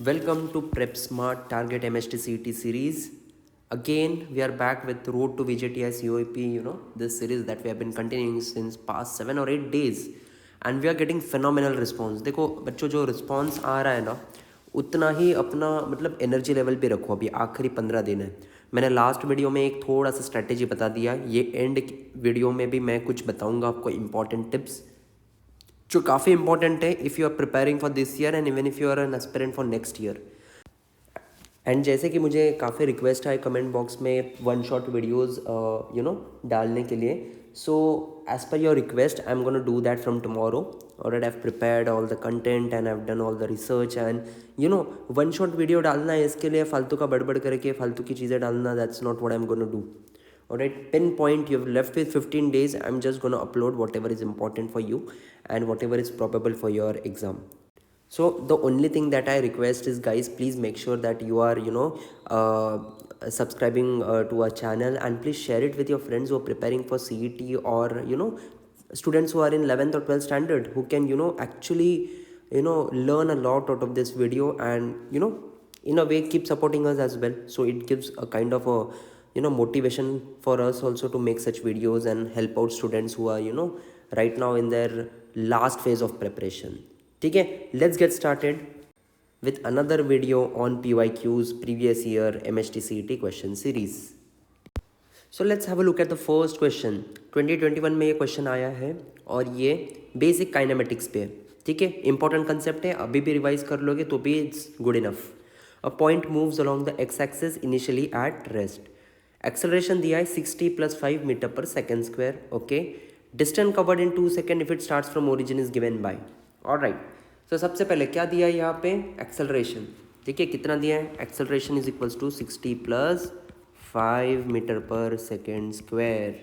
Welcome to Prep Smart Target MHT CET series. Again, we are back with Road to VJTI COEP, this series that we have been continuing since past 7 or 8 days. And we are getting phenomenal response. देखो बच्चों जो response आ रहा है ना उतना ही अपना मतलब energy level पे रखो. अभी आखिरी 15 दिन है. मैंने लास्ट वीडियो में एक थोड़ा सा स्ट्रैटेजी बता दिया. ये एंड वीडियो में भी मैं कुछ बताऊंगा आपको इंपॉर्टेंट टिप्स जो काफ़ी इंपॉर्टेंट है if you are preparing for this year and even if you are an aspirant for next year. एंड जैसे कि मुझे काफ़ी रिक्वेस्ट है कमेंट बॉक्स में वन शॉट वीडियोस डालने के लिए. So as per your request I am gonna do that from tomorrow. Already I have prepared all the content and I have done all the research and one shot video डालना है इसके लिए फालतू का बड़बड़ करके फालतू की चीज़ें डालना that's not what I am gonna do. Alright, pinpoint. You've left with 15 days. I'm just gonna upload whatever is important for you and whatever is probable for your exam. So the only thing that I request is, guys, please make sure that you are subscribing to our channel, and please share it with your friends who are preparing for CET, or students who are in 11th or 12th standard who can actually learn a lot out of this video, and in a way keep supporting us as well. So it gives a kind of a motivation for us also to make such videos and help out students who are right now in their last phase of preparation. ठीक है, let's get started with another video on PYQs previous year MHT CET question series. So let's have a look at the first question. 2021 में ये question आया है और ये basic kinematics पे है. ठीक है, इंपॉर्टेंट कंसेप्ट है, अभी भी रिवाइज कर लोगे तो भी it's good enough. A point moves along the x axis initially at rest. Acceleration दिया है 60 + 5 metre per second square. Okay, distance covered in 2 second if it starts from origin is given by. Alright, तो सबसे पहले क्या दिया है यहाँ पे? एक्सेलरेशन. ठीक है, कितना दिया है? Acceleration is equals to 60 + 5 metre per second square.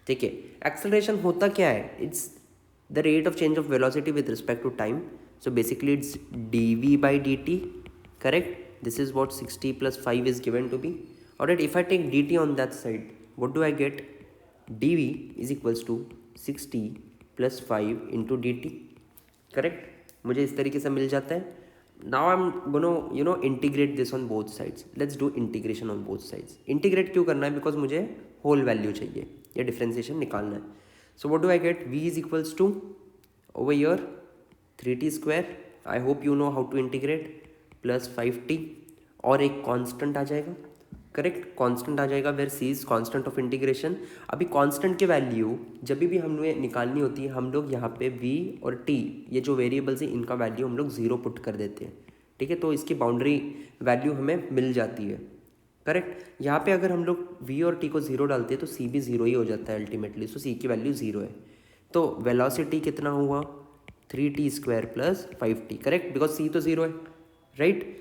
ठीक है, एक्सेलरेशन होता क्या है? It's the rate of change of velocity with respect to time. So basically it's dv/dt. Correct, this is what 60 + 5 is given to be. Alright, if I take dt on that side, what do I get? dv is equals to 60 + 5 into dt. Correct? मुझे इस तरीके से मिल जाता है. Now I'm gonna integrate this on both sides. Let's do integration on both sides. Integrate क्यों करना है? Because मुझे whole value चाहिए या differentiation निकालना है. So what do I get? v is equals to over here 3t square. I hope you know how to integrate. Plus 5t और एक constant आ जाएगा. करेक्ट, कांस्टेंट आ जाएगा where C is constant of integration. अभी constant की value जब भी हमें निकालनी होती है हम लोग यहाँ पे v और t ये जो वेरिएबल्स हैं इनका वैल्यू हम लोग 0 पुट कर देते हैं. ठीक है, तो इसकी बाउंड्री वैल्यू हमें मिल जाती है. करेक्ट, यहाँ पे अगर हम लोग v और t को 0 डालते हैं तो c भी 0 ही हो जाता है अल्टीमेटली. सो c की वैल्यू 0 है. तो वेलोसिटी कितना हुआ? 3t² + 5t. Correct, because c तो 0 है. राइट,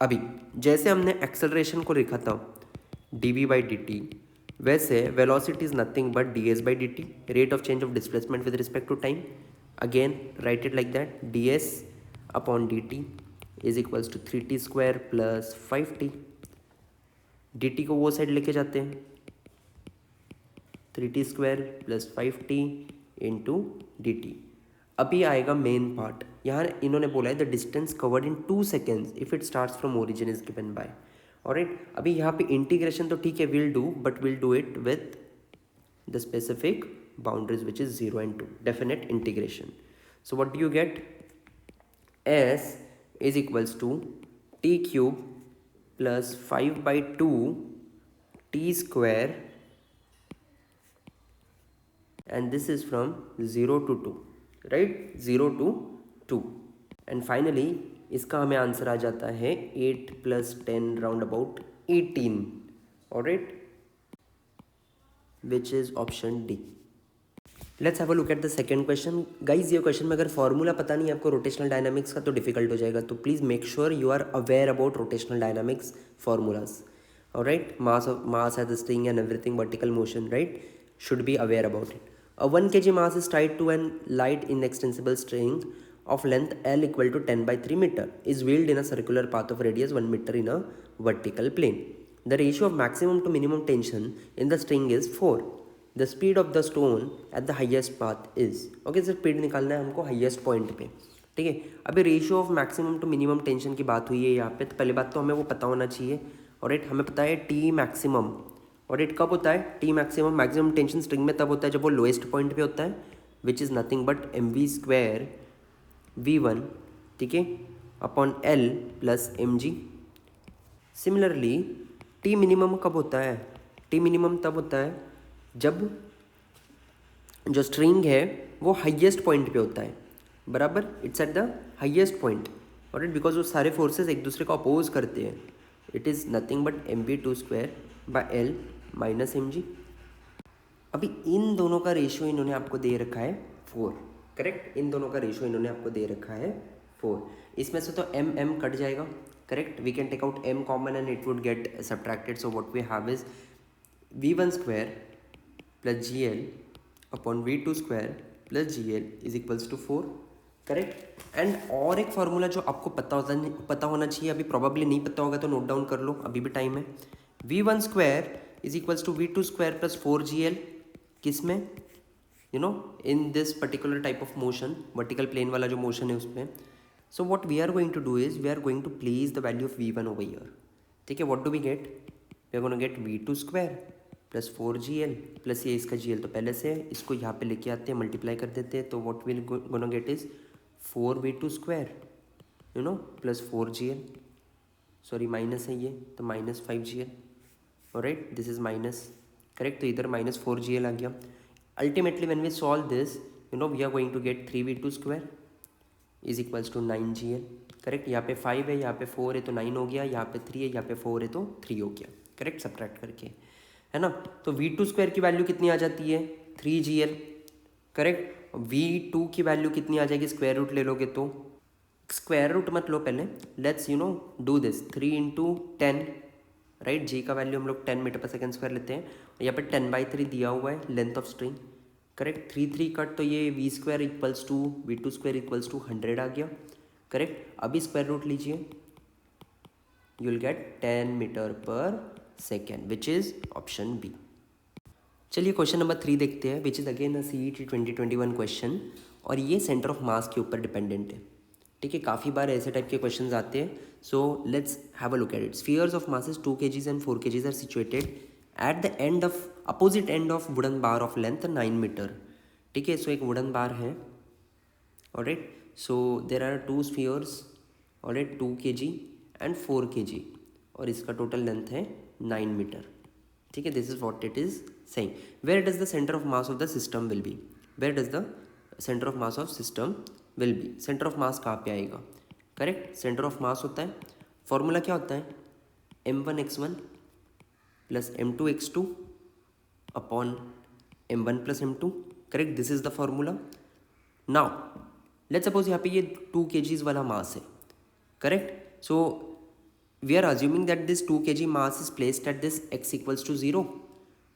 अभी जैसे हमने एक्सेलरेशन को लिखा था dv/dt, वैसे velocity is nothing but ds/dt, rate of change of displacement with respect to time. Again write it like that, ds/dt is equals to 3t² + 5t. dt को वो साइड लेके जाते हैं, 3t² + 5t इंटू dt. अभी आएगा main part. यहाँ इन्होंने बोला है the distance covered in 2 seconds if it starts from origin is given by. Alright, अभी यहाँ पे इंटीग्रेशन तो ठीक है will do, but will do it with the specific boundaries which is 0 and 2, definite integration. So what do you get? s is equals to t³ + 5/2 t², and this is from 0 to 2. Right, 0 to 2. And finally इसका हमें answer आ जाता है 8 + 10 round about 18. Alright, which is option D. Let's have a look at the second question. Guys ये question में अगर formula पता नहीं है आपको रोटेशनल डायनामिक्स का तो डिफिकल्ट हो जाएगा. तो please make sure you are aware about rotational dynamics formulas. Alright, mass as the string and everything, vertical motion, right, should be aware about it. A 1 kg mass is tied to an light inextensible string of length L equal to 10/3 meter is wheeled in a circular path of radius 1 meter in a vertical plane. The ratio of maximum to minimum tension in the string is 4. The speed of the stone at the highest path is. Okay, so speed निकालना है हमको highest point पे. ठीक है। अभी ratio of maximum to minimum tension की बात हुई है यहाँ पे, तो पहली बात तो हमें वो पता होना चाहिए। और इट हमें पता है टी मैक्सिमम, और इट कब होता है T maximum, maximum tension string में तब होता है जब वो लोएस्ट पॉइंट पे होता है, विच is nothing but mv² v1, ठीक है, upon l plus mg। Similarly T minimum कब होता है, टी मिनिमम तब होता है जब जो स्ट्रिंग है वो हाईएस्ट पॉइंट पे होता है, बराबर, it's at the highest point, और इट बिकॉज वो सारे फोर्सेस एक दूसरे को अपोज करते हैं। It is nothing but mv² by l minus mg। अभी इन दोनों का रेशियो इन्होंने आपको दे रखा है 4, करेक्ट, इन दोनों का रेशियो इन्होंने आपको दे रखा है 4। इसमें से तो m कट जाएगा, correct, we can take out m common and it would get subtracted. So what we have is v1² plus gl upon v2² plus gl is equals to 4, correct. And और एक formula जो आपको पता होना चाहिए, अभी probably नहीं पता होगा तो नोट डाउन कर लो, अभी भी टाइम है। v1² is equals to v2² plus 4gl, किस में, you know in this particular type of motion, vertical plane वाला जो मोशन है उसमें। So what we are going to do is we are going to place the value of v1 over here, ठीक है। What do we get, we are gonna get v2² plus 4gl plus ये इसका gl तो पहले से है, इसको यहाँ पे लेके आते हैं, मल्टीप्लाई कर देते हैं, तो what will gonna get is 4v2² you know plus 4gl, sorry minus है ये तो minus 5gl, alright, this is minus, correct, तो इधर माइनस 4gl आ गया। Ultimately when we solve this, you know we are going to get 3v2² is equals to 9gl, correct, यहाँ पे 5 है, यहाँ पे 4 है तो 9 हो गया, यहाँ पे 3 है, यहाँ पे 4 है तो 3 हो गया, करेक्ट, सब्ट्रैक्ट करके, है ना। तो v2² की वैल्यू कितनी आ जाती है 3gl, करेक्ट। v2 की वैल्यू कितनी आ जाएगी, स्क्वायर रूट ले लोगे तो, स्क्वायर रूट मत लो पहले, let's you know do this, 3 into 10, right, G का वैल्यू हम लोग 10 मीटर पर सेकेंड स्क्वायर लेते हैं, यहाँ पे 10/3 दिया हुआ है length of string, correct, 3 cut तो ये v² equals to v2² equals to 100 आ गया, करेक्ट। अभी स्क्वायर रूट लीजिए, you will get 10 metre per second, which is option B. चलिए क्वेश्चन नंबर 3 देखते हैं, which is again CET 2021 question, और ये सेंटर ऑफ मास के ऊपर डिपेंडेंट है, ठीक है। काफ़ी बार ऐसे टाइप के क्वेश्चंस आते हैं, so let's have a look at it. Spheres of masses 2 kg and 4 kg are situated at the end of opposite end of wooden bar of length 9 metre, ठीक है। सो एक वुडन बार है, alright, so there are 2 spheres, alright, 2 kg and 4 kg, और इसका total length है 9 metre, ठीक है। This is what it is saying. Where does the centre of mass of the system will be, where does the centre of mass of system will be, centre of mass कहाँ पे आएगा, correct, centre of मास होता है, formula क्या होता है m1x1 plus m2x2 upon m1 plus m2, correct, this is the formula. Now let's suppose यहाँ पे ये 2 kg वाला मास है, correct, so we are assuming that this 2 kg mass is placed at this x equals to 0,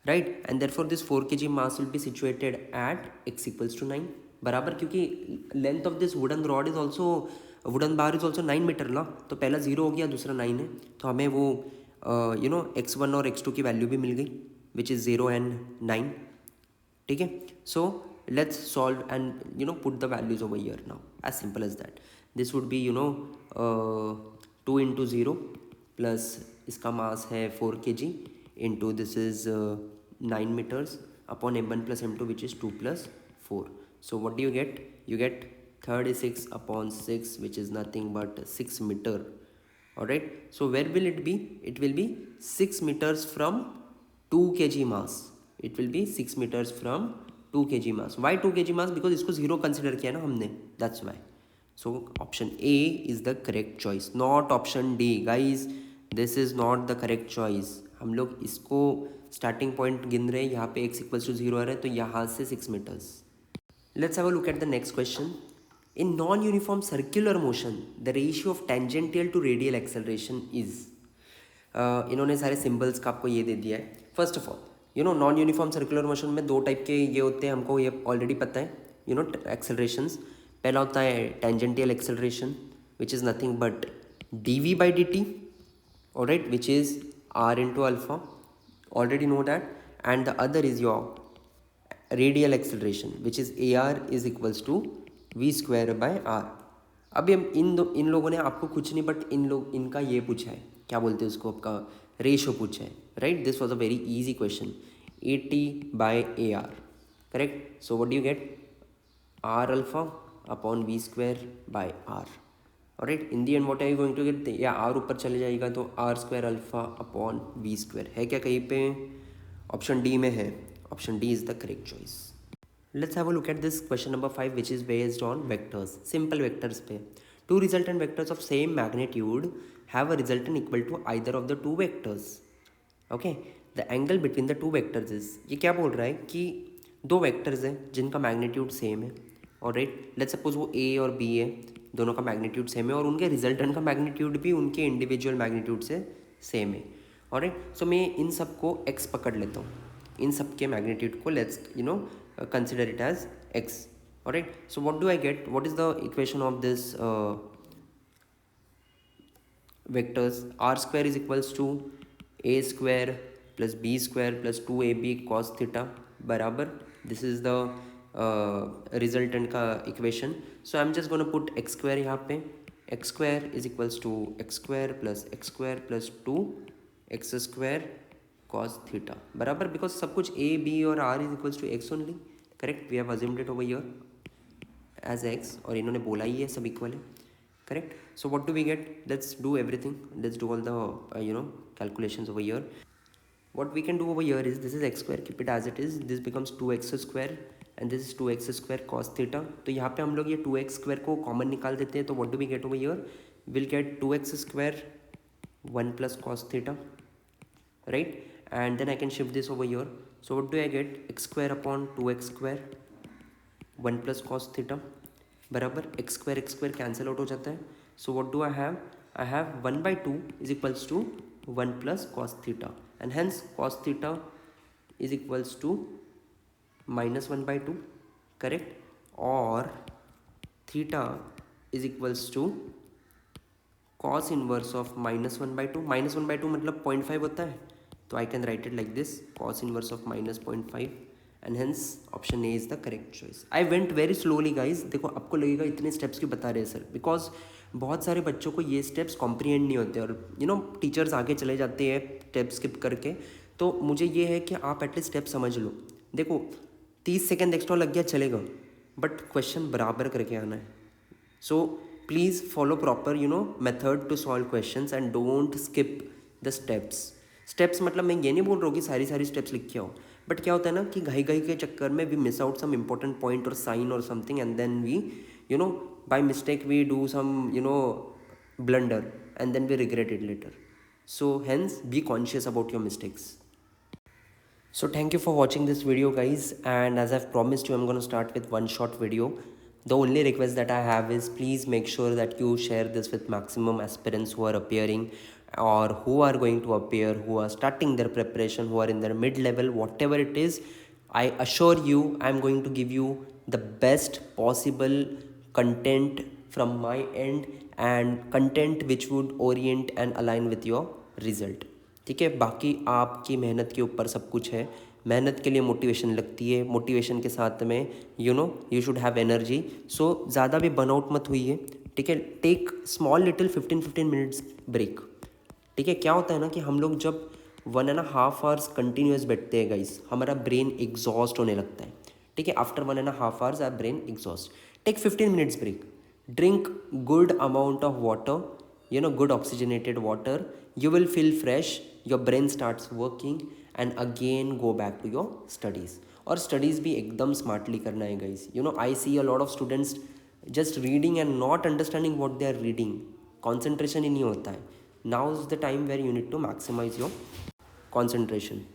right, and therefore this 4 kg mass will be situated at x equals to 9, बराबर, क्योंकि length of this wooden rod is also, wooden bar is also 9 metre ना, तो पहला 0 हो गया, दूसरा 9 है, तो हमें वो यू नो x1 और x2 की वैल्यू भी मिल गई, विच इज़ 0 एंड 9, ठीक है। So let's solve and you know put the values over here now, as simple as that. This would be you know 2 into 0 plus इसका mass है 4 kg into this is 9 metres upon m1 plus m2 which is 2 plus 4। So what do you get, you get 36 upon 6 which is nothing but 6 metre, alright. So where will it B, it will be 6 metres from 2 kg mass, it will be 6 metres from 2 kg mass. Why 2 kg mass, because इसको 0 consider किया ना हमने, that's why. So option A is the correct choice, not option D, guys, this is not the correct choice। हम लोग इसको starting point गिन रहे हैं, यहाँ पे x इक्वल्स टू 0 आ रहा है, तो यहाँ से 6 metres. Let's have a look at the next question. In non uniform circular motion the ratio of tangential to radial acceleration is, इन्होंने सारे सिम्बल्स का आपको ये दे दिया है। First of all you know non uniform circular motion में 2 type के ये होते हैं, हमको ये ऑलरेडी पता है, यू नो एक्सेलरेशंस। पहला होता है tangential acceleration which is nothing but dv/dt, alright, which is r into alpha, already know that, and the other is your radial acceleration which is ar is equals to v square by r, अभी हम इन लोगों ने आपको कुछ नहीं but इनका ये पूछा है, क्या बोलते हैं उसको, आपका रेशो पूछा है, right? This was a very easy question, AT/AR, correct? So what do you gate? R alpha upon V square by R. Alright, in the end what are you going to get? या R ऊपर चले जाएगा तो R square alpha upon V square है क्या कहीं पे? Option D में है, option D is the correct choice. Let's have a look at this question number 5, which is based on vectors, simple vectors पे. Two resultant vectors of same magnitude have a resultant equal to either of the two vectors. Okay, the angle between the two vectors is, ये क्या बोल रहा है कि दो vectors हैं जिनका मैग्नीट्यूड सेम है. ऑलराइट, लेट्स सपोज वो A और B है, दोनों का मैग्नीट्यूड सेम है और उनके रिजल्टेंट का मैग्नीट्यूड भी उनके इंडिविजुअल मैग्नीट्यूड से सेम है. ऑलराइट, सो मैं इन सब को x पकड़ लेता हूँ, इन सब के मैग्नीट्यूड को let's consider it as x. Alright, so what do I get? What is the equation of this vectors? R square is equals to a square plus b square plus 2ab cos theta बराबर, this is the resultant का equation. So I'm just going to put x square यहाँ पे, x square is equals to x square plus 2 x square cos theta बराबर, because सब कुछ a b और r is equals to x only, correct? We have assumed it over here as x और इन्होंने बोला ही है सब इक्वल है, correct? So what do we get? Let's do everything, let's do all the calculations over here. What we can do over here is, this is x square, keep it as it is, this becomes 2x square and this is 2x square cos theta. तो यहाँ पे हम लोग ये 2x square को common निकाल देते हैं, तो what do we get over here? We'll get 2x square 1 plus cos theta, right? And then I can shift this over here. So what do I get? X square upon 2x square 1 plus cos theta बराबर x square cancel out हो जाता है. So what do I have? I have 1 by 2 is equals to 1 plus cos theta, and hence cos theta is equals to minus 1 by 2, correct? और theta is equals to cos inverse of minus 1 by 2. minus 1 by 2 मतलब 0.5 होता है, तो I can write it like this, cos inverse of minus 0.5, and hence option A is the correct choice. I went very slowly guys. देखो आपको लगेगा इतने steps क्यों बता रहे हैं सर, बिकॉज बहुत सारे बच्चों को ये स्टेप्स कॉम्प्रीहेंड नहीं होते और टीचर्स आगे चले जाते हैं स्टेप स्किप करके. तो मुझे ये है कि आप एटलीस्ट स्टेप समझ लो. देखो 30 सेकेंड एक्स्ट्रा लग गया चलेगा, बट क्वेश्चन बराबर करके आना है. So please follow proper method to solve questions and don't skip the steps मतलब मैं ये नहीं बोल रहा हूँ कि सारी स्टेप्स लिख के आओ, बट क्या होता है ना कि घाई के चक्कर में we miss out some important point और साइन और something, and then we by mistake we do some blunder and then we regret it later. So hence be conscious about your mistakes. So thank you for watching this video guys, and as I've promised you, I'm going to start with one short video. The only request that I have is, please make sure that you share this with maximum aspirants who are appearing or who are going to appear, who are starting their preparation, who are in their mid-level, whatever it is. I assure you, I'm going to give you the best possible content from my end, and content which would orient and align with your result. ठीक है, बाकी आपकी मेहनत के ऊपर सब कुछ है. मेहनत के लिए मोटिवेशन लगती है, मोटिवेशन के साथ में you should have energy. So ज़्यादा भी बर्नआउट मत हुई है, ठीक है. Take small little 15 minutes break. ठीक है, क्या होता है ना कि हम लोग जब 1.5 आवर्स कंटिन्यूस बैठते हैं गाइस, हमारा ब्रेन एग्जॉस्ट होने लगता है. ठीक है, after 1.5 hours our brain exhaust. Take 15 minutes break. Drink good amount of water, good oxygenated water. You will feel fresh, your brain starts working, and again go back to your studies. और studies भी एकदम smartly करना है guys. I see a lot of students just reading and not understanding what they are reading. Concentration ही नहीं होता है. Now is the time where you need to maximize your concentration.